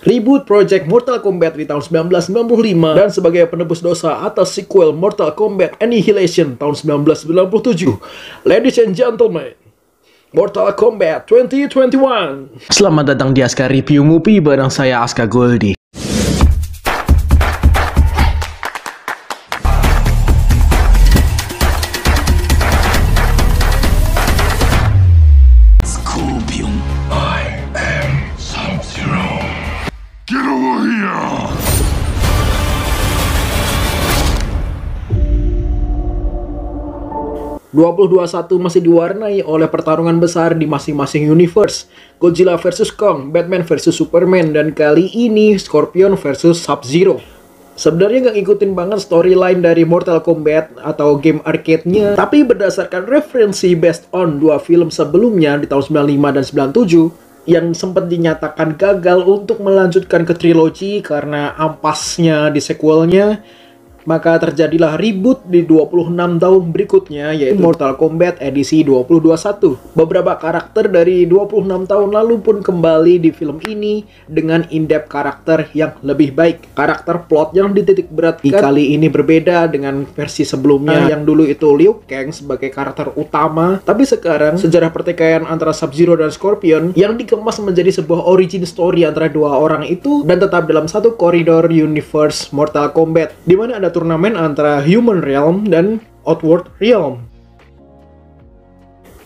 reboot Project Mortal Kombat di tahun 1995, dan sebagai penebus dosa atas sequel Mortal Kombat Annihilation tahun 1997. Ladies and gentlemen, Mortal Kombat 2021. Selamat datang di Aska Review Movie bareng saya Aska Goldie. I am Sub-Zero. Get over here! 2021 masih diwarnai oleh pertarungan besar di masing-masing universe. Godzilla vs Kong, Batman vs Superman, dan kali ini Scorpion vs Sub-Zero. Sebenarnya nggak ngikutin banget storyline dari Mortal Kombat atau game arcade-nya, tapi berdasarkan referensi based on dua film sebelumnya di tahun 95 dan 97 yang sempat dinyatakan gagal untuk melanjutkan ke trilogi karena ampasnya di sequelnya, maka terjadilah reboot di 26 tahun berikutnya, yaitu Mortal Kombat edisi 2021. Beberapa karakter dari 26 tahun lalu pun kembali di film ini dengan in-depth karakter yang lebih baik. Karakter plot yang dititik beratkan kali ini berbeda dengan versi sebelumnya, yang dulu itu Liu Kang sebagai karakter utama, tapi sekarang sejarah pertikaian antara Sub-Zero dan Scorpion yang dikemas menjadi sebuah origin story antara dua orang itu dan tetap dalam satu koridor universe Mortal Kombat, di mana ada turnamen antara Human Realm dan Outworld Realm.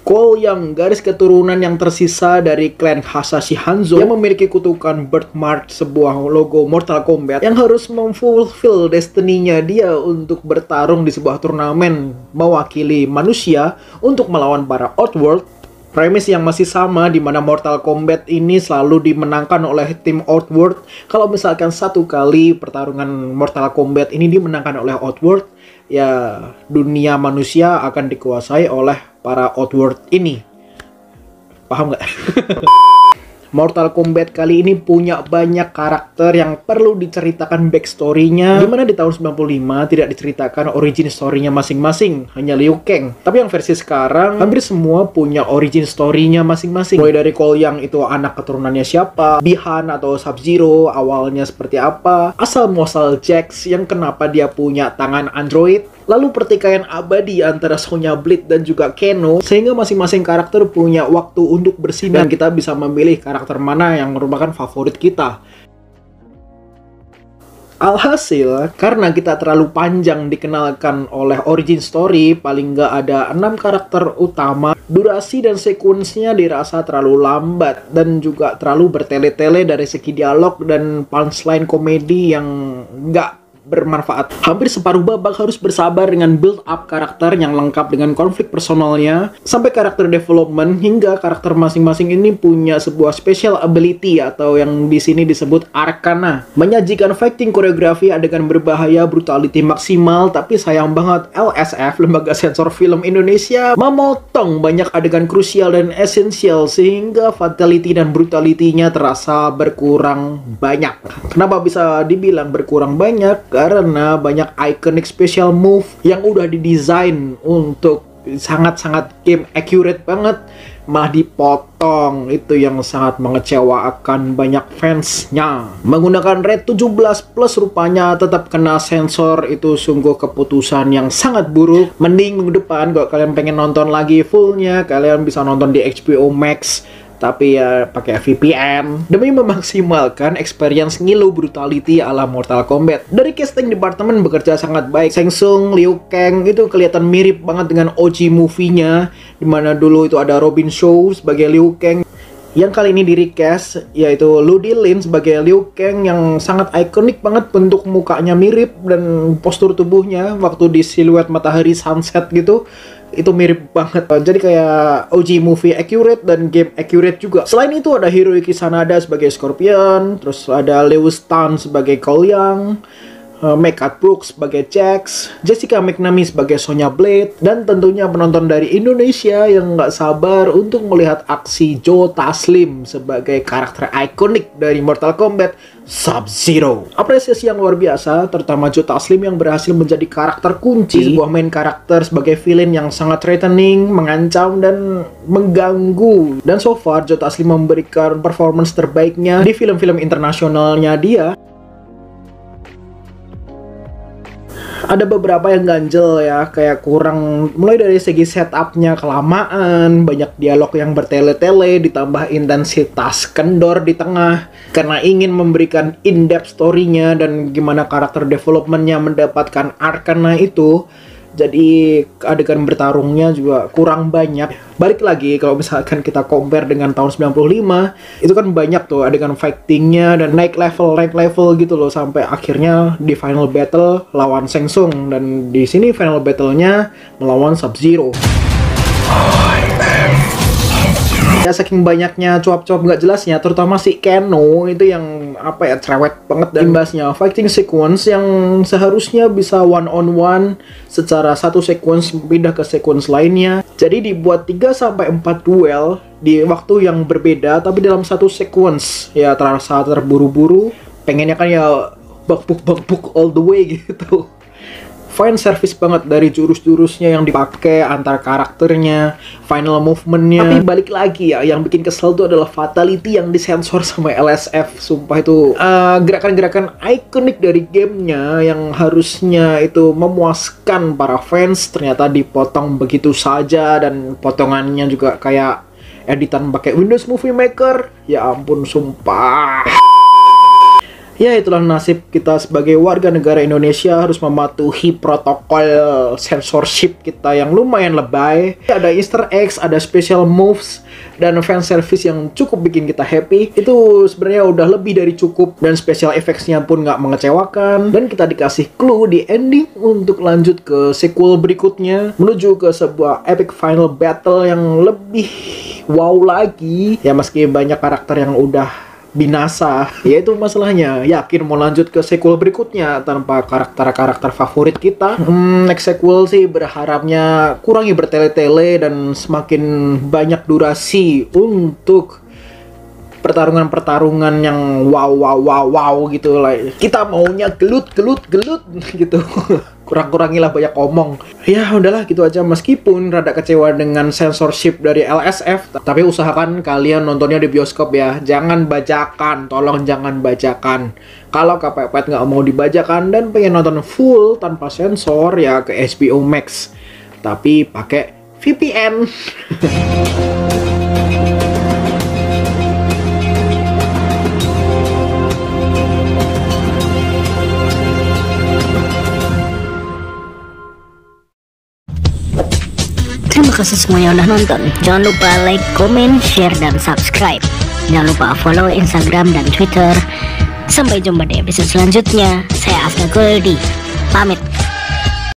Cole Young, garis keturunan yang tersisa dari klan Hasashi Hanzo yang memiliki kutukan birthmark, sebuah logo Mortal Kombat yang harus memfulfill destiny-nya dia untuk bertarung di sebuah turnamen mewakili manusia untuk melawan para Outworld. Premis yang masih sama, di mana Mortal Kombat ini selalu dimenangkan oleh tim Outworld. Kalau misalkan satu kali pertarungan Mortal Kombat ini dimenangkan oleh Outworld, ya dunia manusia akan dikuasai oleh para Outworld ini. Paham nggak? Mortal Kombat kali ini punya banyak karakter yang perlu diceritakan backstory-nya, dimana di tahun 95 tidak diceritakan origin story-nya masing-masing, hanya Liu Kang. Tapi yang versi sekarang, hampir semua punya origin story-nya masing-masing. Mulai dari Cole Young itu anak keturunannya siapa, Bi-Han atau Sub-Zero awalnya seperti apa, asal-muasal Jax yang kenapa dia punya tangan android, lalu pertikaian abadi antara Sonya Blade dan juga Kano, sehingga masing-masing karakter punya waktu untuk bersinar dan kita bisa memilih karakter mana yang merupakan favorit kita. Alhasil, karena kita terlalu panjang dikenalkan oleh origin story, paling nggak ada 6 karakter utama, durasi dan sekuensnya dirasa terlalu lambat dan juga terlalu bertele-tele dari segi dialog dan punchline komedi yang nggak bermanfaat. Hampir separuh babak harus bersabar dengan build up karakter yang lengkap dengan konflik personalnya, sampai karakter development, hingga karakter masing-masing ini punya sebuah special ability atau yang di sini disebut Arcana. Menyajikan fighting koreografi adegan berbahaya, brutality maksimal, tapi sayang banget LSF, Lembaga Sensor Film Indonesia, memotong banyak adegan krusial dan esensial sehingga fatality dan brutality-nya terasa berkurang banyak. Kenapa bisa dibilang berkurang banyak? Karena banyak iconic special move yang udah didesain untuk sangat-sangat game accurate banget, malah dipotong. Itu yang sangat mengecewakan banyak fansnya. Menggunakan rate 17+ rupanya tetap kena sensor, itu sungguh keputusan yang sangat buruk. Mending minggu depan kalau kalian pengen nonton lagi fullnya, kalian bisa nonton di HBO Max, tapi ya pakai VPN demi memaksimalkan experience ngilu brutality ala Mortal Kombat. Dari casting department bekerja sangat baik. Shang Tsung, Liu Kang itu kelihatan mirip banget dengan OG movie-nya, dimana dulu itu ada Robin Shaw sebagai Liu Kang, yang kali ini di recast yaitu Ludi Lin sebagai Liu Kang, yang sangat ikonik banget, bentuk mukanya mirip dan postur tubuhnya waktu di siluet matahari sunset gitu, itu mirip banget. Jadi kayak OG movie accurate dan game accurate juga. Selain itu ada Hiroyuki Sanada sebagai Scorpion, terus ada Lewis Tan sebagai Cole Young, Mehcad Brooks sebagai Jax, Jessica McNamee sebagai Sonya Blade, dan tentunya penonton dari Indonesia yang nggak sabar untuk melihat aksi Joe Taslim sebagai karakter ikonik dari Mortal Kombat, Sub-Zero. Apresiasi yang luar biasa, terutama Joe Taslim yang berhasil menjadi karakter kunci, sebuah main karakter sebagai villain yang sangat threatening, mengancam, dan mengganggu. Dan so far, Joe Taslim memberikan performance terbaiknya di film-film internasionalnya dia. Ada beberapa yang ganjel ya, kayak kurang mulai dari segi setupnya kelamaan, banyak dialog yang bertele-tele, ditambah intensitas kendor di tengah karena ingin memberikan in-depth story-nya dan gimana karakter development-nya mendapatkan arkana itu. Jadi adegan bertarungnya juga kurang banyak. Balik lagi kalau misalkan kita compare dengan tahun 95, itu kan banyak tuh adegan fightingnya dan naik level gitu loh, sampai akhirnya di final battle lawan Shang Tsung, dan di sini final battle-nya melawan Sub-Zero. Ya saking banyaknya cuap-cuap nggak jelasnya, terutama si Kano itu yang apa ya, cerewet banget, dan imbasnya fighting sequence yang seharusnya bisa one on one secara satu sequence pindah ke sequence lainnya. Jadi dibuat 3-4 duel di waktu yang berbeda tapi dalam satu sequence. Ya terasa terburu-buru, pengennya kan ya bak-buk all the way gitu. Fan service banget dari jurus-jurusnya yang dipakai, antar karakternya, final movementnya. Tapi balik lagi ya, yang bikin kesel tuh adalah fatality yang disensor sama LSF. Sumpah itu gerakan-gerakan ikonik dari gamenya yang harusnya itu memuaskan para fans, ternyata dipotong begitu saja, dan potongannya juga kayak editan pakai Windows Movie Maker. Ya ampun, sumpah. Ya itulah nasib kita sebagai warga negara Indonesia, harus mematuhi protokol censorship kita yang lumayan lebay. Ada easter eggs, ada special moves, dan fan service yang cukup bikin kita happy. Itu sebenarnya udah lebih dari cukup, dan special effects-nya pun nggak mengecewakan. Dan kita dikasih clue di ending untuk lanjut ke sequel berikutnya, menuju ke sebuah epic final battle yang lebih wow lagi. Ya meski banyak karakter yang udah binasa, yaitu masalahnya yakin mau lanjut ke sequel berikutnya tanpa karakter-karakter favorit kita. Next sequel sih berharapnya kurangi bertele-tele dan semakin banyak durasi untuk pertarungan-pertarungan yang wow gitu lah. Kita maunya gelut gitu. Kurang-kurangilah banyak omong. Ya udahlah gitu aja, meskipun rada kecewa dengan censorship dari LSF, tapi usahakan kalian nontonnya di bioskop ya. Jangan bajakan, tolong jangan bajakan. Kalau kepepet nggak mau dibajakan dan pengen nonton full tanpa sensor ya ke HBO Max. Tapi pakai VPN. Terima kasih semuanya udah nonton. Jangan lupa like, comment, share, dan subscribe. Jangan lupa follow Instagram dan Twitter. Sampai jumpa di episode selanjutnya. Saya Aska Goldie, pamit.